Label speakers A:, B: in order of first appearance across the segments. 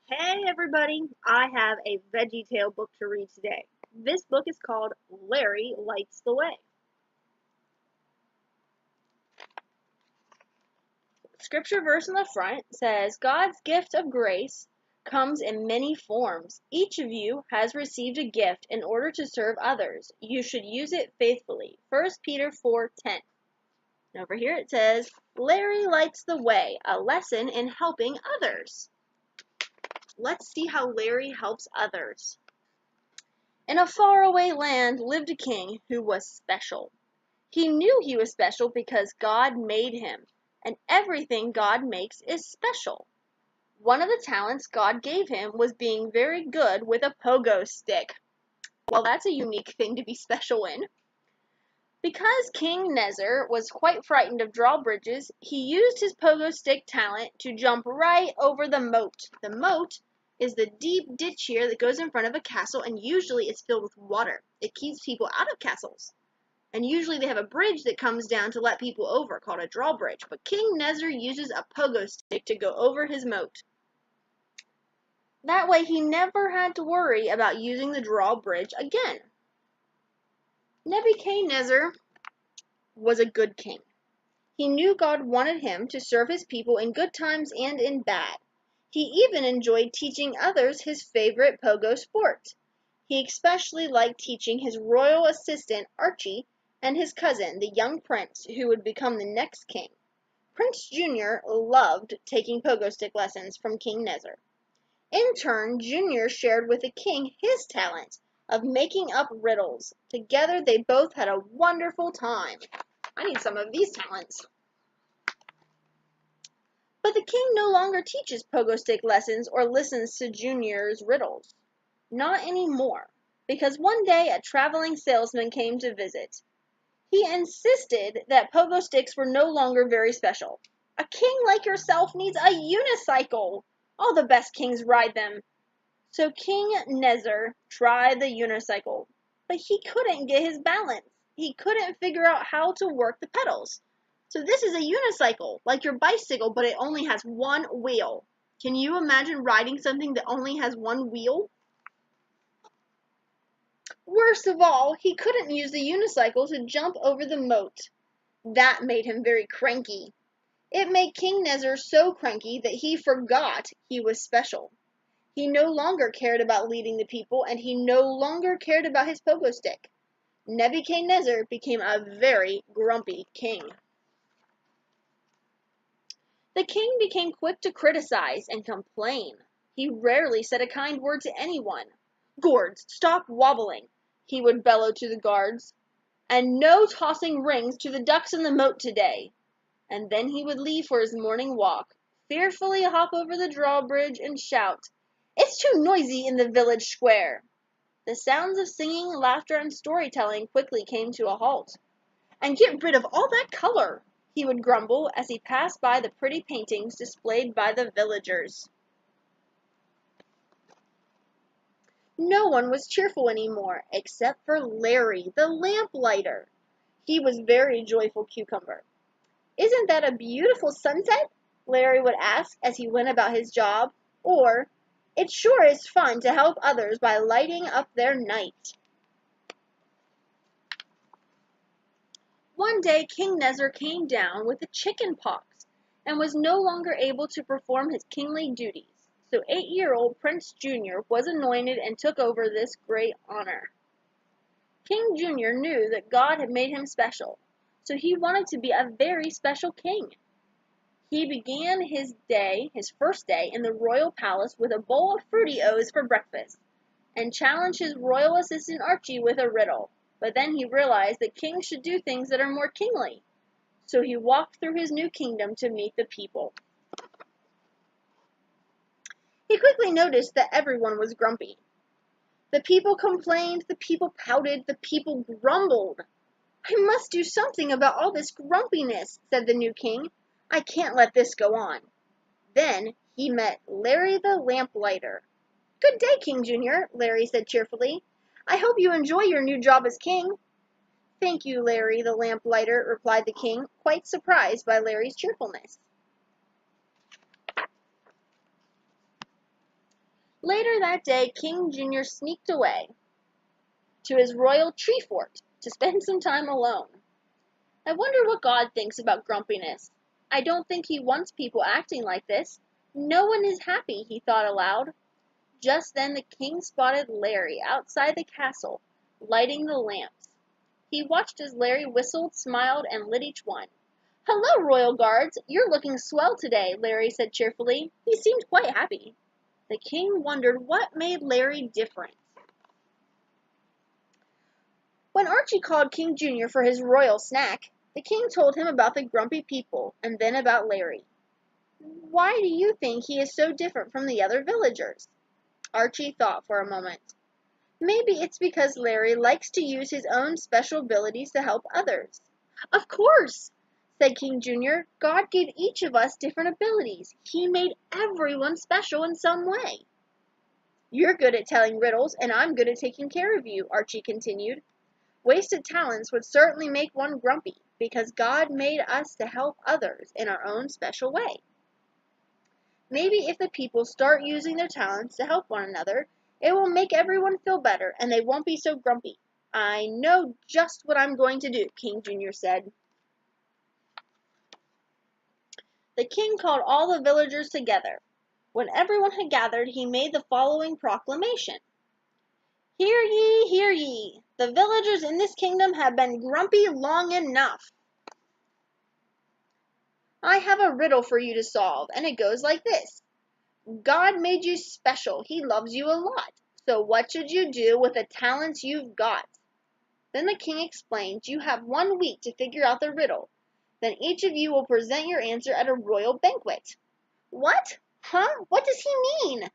A: Hey everybody, I have a VeggieTale book to read today. This book is called Larry Lights the Way. Scripture verse in the front says, God's gift of grace comes in many forms. Each of you has received a gift in order to serve others. You should use it faithfully. 1 Peter 4:10. And over here it says, Larry Lights the Way, a lesson in helping others. Let's see how Larry helps others. In a faraway land lived a king who was special. He knew he was special because God made him, and everything God makes is special. One of the talents God gave him was being very good with a pogo stick. Well, that's a unique thing to be special in. Because King Nezer was quite frightened of drawbridges, he used his pogo stick talent to jump right over the moat. The moat is the deep ditch here that goes in front of a castle, and usually it's filled with water. It keeps people out of castles. And usually they have a bridge that comes down to let people over, called a drawbridge. But King Nezer uses a pogo stick to go over his moat. That way he never had to worry about using the drawbridge again. Nebuchadnezzar was a good king. He knew God wanted him to serve his people in good times and in bad. He even enjoyed teaching others his favorite pogo sport. He especially liked teaching his royal assistant Archie and his cousin, the young prince who would become the next king. Prince Junior loved taking pogo stick lessons from King Nezer. In turn, Junior shared with the king his talent of making up riddles. Together they both had a wonderful time. I need some of these talents. But the king no longer teaches pogo stick lessons or listens to Junior's riddles. Not anymore, because one day a traveling salesman came to visit. He insisted that pogo sticks were no longer very special. A king like yourself needs a unicycle. All the best kings ride them. So King Nezer tried the unicycle, but he couldn't get his balance. He couldn't figure out how to work the pedals. So this is a unicycle, like your bicycle, but it only has one wheel. Can you imagine riding something that only has one wheel? Worst of all, he couldn't use the unicycle to jump over the moat. That made him very cranky. It made King Nezer so cranky that he forgot he was special. He no longer cared about leading the people, and he no longer cared about his pogo stick. Nebuchadnezzar became a very grumpy king. The king became quick to criticize and complain. He rarely said a kind word to anyone. Guards, stop wobbling, he would bellow to the guards. And no tossing rings to the ducks in the moat today. And then he would leave for his morning walk, fearfully hop over the drawbridge and shout, It's too noisy in the village square. The sounds of singing, laughter, and storytelling quickly came to a halt. And get rid of all that color, he would grumble as he passed by the pretty paintings displayed by the villagers. No one was cheerful anymore, except for Larry, the lamplighter. He was very joyful cucumber. Isn't that a beautiful sunset? Larry would ask as he went about his job. Or, it sure is fun to help others by lighting up their night. One day King Nezer came down with the chicken pox and was no longer able to perform his kingly duties. So 8-year-old Prince Junior was anointed and took over this great honor. King Junior knew that God had made him special, so he wanted to be a very special king. He began his first day in the royal palace with a bowl of Fruity-O's for breakfast, and challenged his royal assistant Archie with a riddle. But then he realized that kings should do things that are more kingly. So he walked through his new kingdom to meet the people. He quickly noticed that everyone was grumpy. The people complained, the people pouted, the people grumbled. I must do something about all this grumpiness, said the new king. I can't let this go on. Then he met Larry the lamplighter. Good day, King Junior, Larry said cheerfully. I hope you enjoy your new job as king. Thank you, Larry the lamplighter, replied the king, quite surprised by Larry's cheerfulness. Later that day, King Junior sneaked away to his royal tree fort to spend some time alone. I wonder what God thinks about grumpiness. I don't think he wants people acting like this. No one is happy, he thought aloud. Just then the king spotted Larry outside the castle, lighting the lamps. He watched as Larry whistled, smiled, and lit each one. "Hello, royal guards! You're looking swell today," Larry said cheerfully. He seemed quite happy. The king wondered what made Larry different. When Archie called King Junior for his royal snack, the king told him about the grumpy people and then about Larry. "Why do you think he is so different from the other villagers?" Archie thought for a moment. "Maybe it's because Larry likes to use his own special abilities to help others." "Of course," said King Junior. "God gave each of us different abilities. He made everyone special in some way." "You're good at telling riddles, and I'm good at taking care of you," Archie continued. "Wasted talents would certainly make one grumpy, because God made us to help others in our own special way. Maybe if the people start using their talents to help one another, it will make everyone feel better, and they won't be so grumpy. I know just what I'm going to do," King Junior said. The king called all the villagers together. When everyone had gathered, he made the following proclamation. "Hear ye, hear ye! The villagers in this kingdom have been grumpy long enough. I have a riddle for you to solve, and it goes like this. God made you special. He loves you a lot. So what should you do with the talents you've got?" Then the king explained, "You have 1 week to figure out the riddle. Then each of you will present your answer at a royal banquet." "What? Huh? What does he mean?"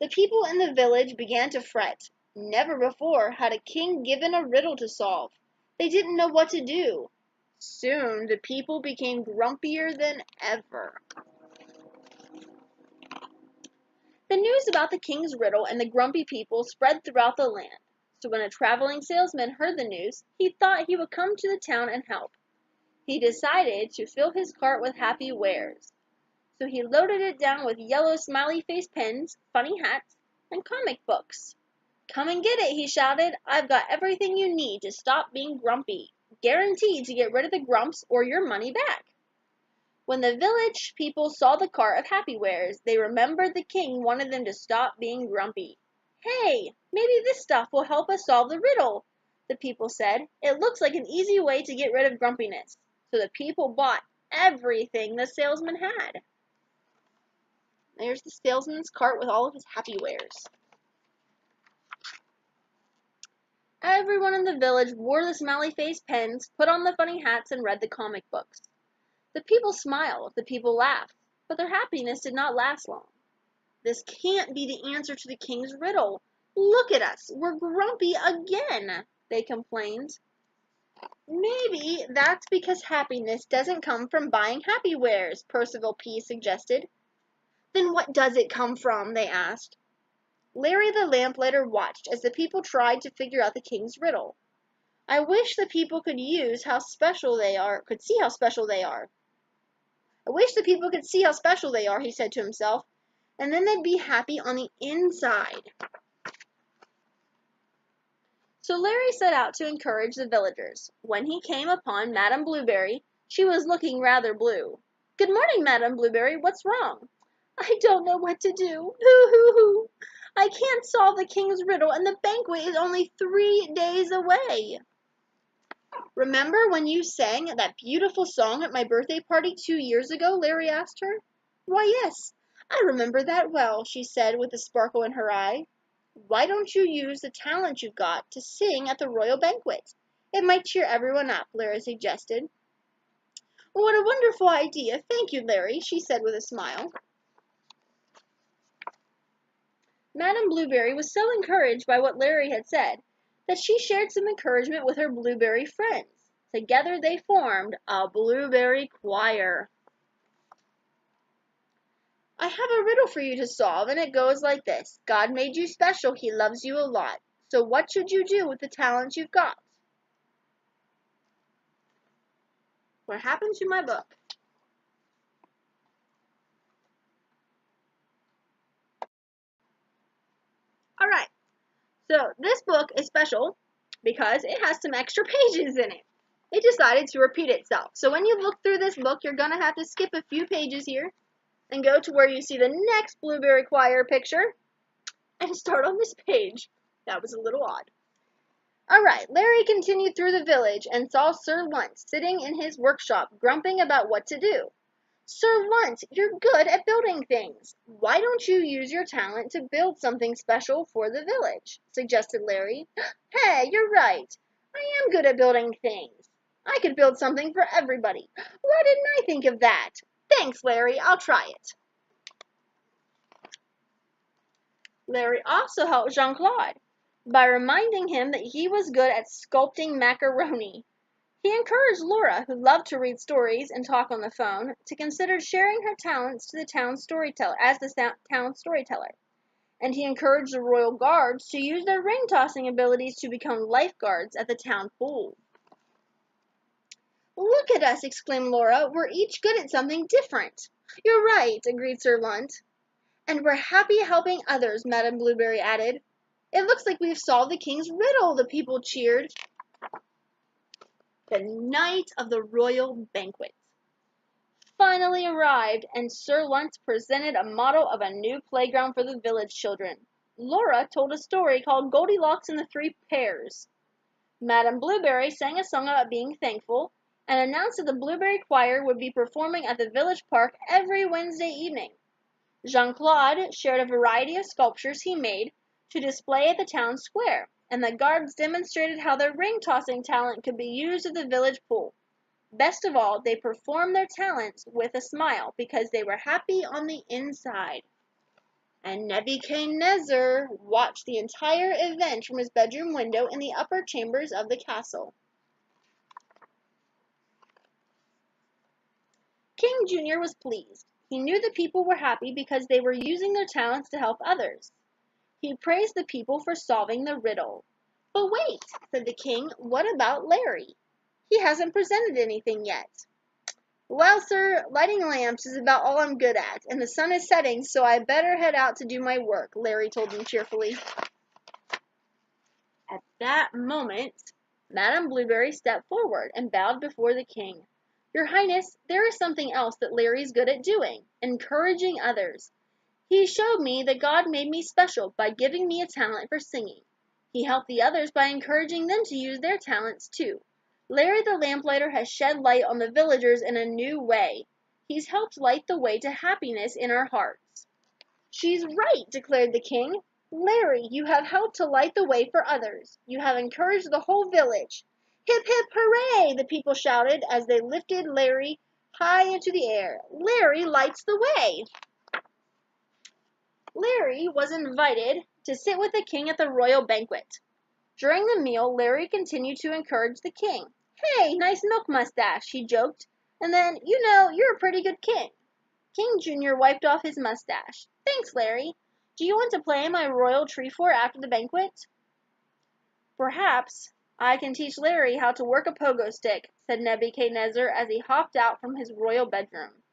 A: The people in the village began to fret. Never before had a king given a riddle to solve. They didn't know what to do. Soon the people became grumpier than ever. The news about the king's riddle and the grumpy people spread throughout the land. So when a traveling salesman heard the news, he thought he would come to the town and help. He decided to fill his cart with happy wares. So he loaded it down with yellow smiley face pens, funny hats, and comic books. "Come and get it," he shouted. "I've got everything you need to stop being grumpy. Guaranteed to get rid of the grumps or your money back." When the village people saw the cart of happy wares, they remembered the king wanted them to stop being grumpy. "Hey, maybe this stuff will help us solve the riddle," the people said. "It looks like an easy way to get rid of grumpiness." So the people bought everything the salesman had. There's the salesman's cart with all of his happy wares. Everyone in the village wore the smiley face pens, put on the funny hats, and read the comic books. The people smiled, the people laughed, but their happiness did not last long. "This can't be the answer to the king's riddle. Look at us, we're grumpy again," they complained. "Maybe that's because happiness doesn't come from buying happy wares," Percival P. suggested. "Then what does it come from?" they asked. Larry the lamplighter watched as the people tried to figure out the king's riddle. "I wish the people could see how special they are. I wish the people could see how special they are," he said to himself, "and then they'd be happy on the inside." So Larry set out to encourage the villagers. When he came upon Madame Blueberry, she was looking rather blue. "Good morning, Madame Blueberry. What's wrong?" "I don't know what to do. Hoo, hoo, hoo. I can't solve the king's riddle, and the banquet is only 3 days away." "Remember when you sang that beautiful song at my birthday party 2 years ago?" Larry asked her. "Why, yes, I remember that well," she said with a sparkle in her eye. "Why don't you use the talent you've got to sing at the royal banquet? It might cheer everyone up," Larry suggested. "What a wonderful idea! Thank you, Larry," she said with a smile. Madame Blueberry was so encouraged by what Larry had said that she shared some encouragement with her blueberry friends. Together they formed a blueberry choir. "I have a riddle for you to solve, and it goes like this. God made you special. He loves you a lot. So what should you do with the talents you've got?" What happened to my book? So this book is special because it has some extra pages in it. It decided to repeat itself. So when you look through this book, you're going to have to skip a few pages here and go to where you see the next Blueberry Choir picture and start on this page. That was a little odd. Alright, Larry continued through the village and saw Sir Lunt sitting in his workshop grumping about what to do. Sir Lunt, you're good at building things. Why don't you use your talent to build something special for the village? Suggested Larry. Hey, you're right. I am good at building things. I could build something for everybody. Why didn't I think of that? Thanks, Larry. I'll try it. Larry also helped Jean-Claude by reminding him that he was good at sculpting macaroni. He encouraged Laura, who loved to read stories and talk on the phone, to consider sharing her talents to the town storyteller and he encouraged the royal guards to use their ring-tossing abilities to become lifeguards at the town pool. Look at us, exclaimed Laura. We're each good at something different. You're right, agreed Sir Lunt. And we're happy helping others, Madame Blueberry added. It looks like we've solved the king's riddle, the people cheered. The night of the royal banquet finally arrived, and Sir Lunt presented a model of a new playground for the village children. Laura told a story called Goldilocks and the Three Pears. Madame Blueberry sang a song about being thankful and announced that the Blueberry Choir would be performing at the village park every Wednesday evening. Jean-Claude shared a variety of sculptures he made to display at the town square, and the guards demonstrated how their ring-tossing talent could be used at the village pool. Best of all, they performed their talents with a smile because they were happy on the inside. And Nebuchadnezzar watched the entire event from his bedroom window in the upper chambers of the castle. King Junior was pleased. He knew the people were happy because they were using their talents to help others. He praised the people for solving the riddle. But wait, said the king, what about Larry? He hasn't presented anything yet. Well, sir, lighting lamps is about all I'm good at, and the sun is setting, so I better head out to do my work, Larry told him cheerfully. At that moment, Madame Blueberry stepped forward and bowed before the king. Your Highness, there is something else that Larry's good at doing, encouraging others. He showed me that God made me special by giving me a talent for singing. He helped the others by encouraging them to use their talents too. Larry the lamplighter has shed light on the villagers in a new way. He's helped light the way to happiness in our hearts. She's right, declared the king. Larry, you have helped to light the way for others. You have encouraged the whole village. Hip, hip, hooray, the people shouted as they lifted Larry high into the air. Larry lights the way. Larry was invited to sit with the king at the royal banquet. During the meal, Larry continued to encourage the king. Hey, nice milk mustache, he joked. And then, you know, you're a pretty good king. King Junior wiped off his mustache. Thanks, Larry. Do you want to play in my royal tree fort after the banquet? Perhaps I can teach Larry how to work a pogo stick, said Nebuchadnezzar as he hopped out from his royal bedroom.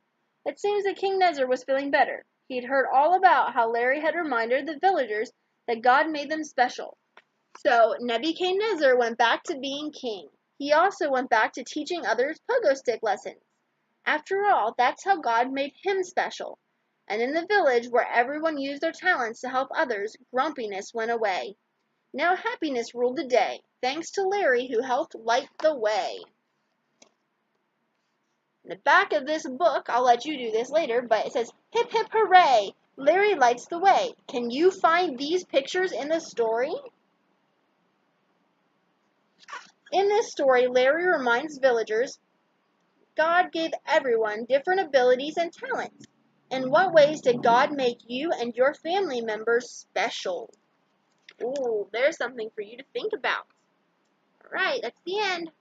A: It seems that King Nezzar was feeling better. He'd heard all about how Larry had reminded the villagers that God made them special. So Nebuchadnezzar went back to being king. He also went back to teaching others pogo stick lessons. After all, that's how God made him special. And in the village where everyone used their talents to help others, grumpiness went away. Now happiness ruled the day, thanks to Larry who helped light the way. In the back of this book, I'll let you do this later, but it says, hip hip hooray, Larry lights the way. Can you find these pictures in the story? In this story, Larry reminds villagers God gave everyone different abilities and talents. In what ways did God make you and your family members special? Ooh, there's something for you to think about. All right, that's the end.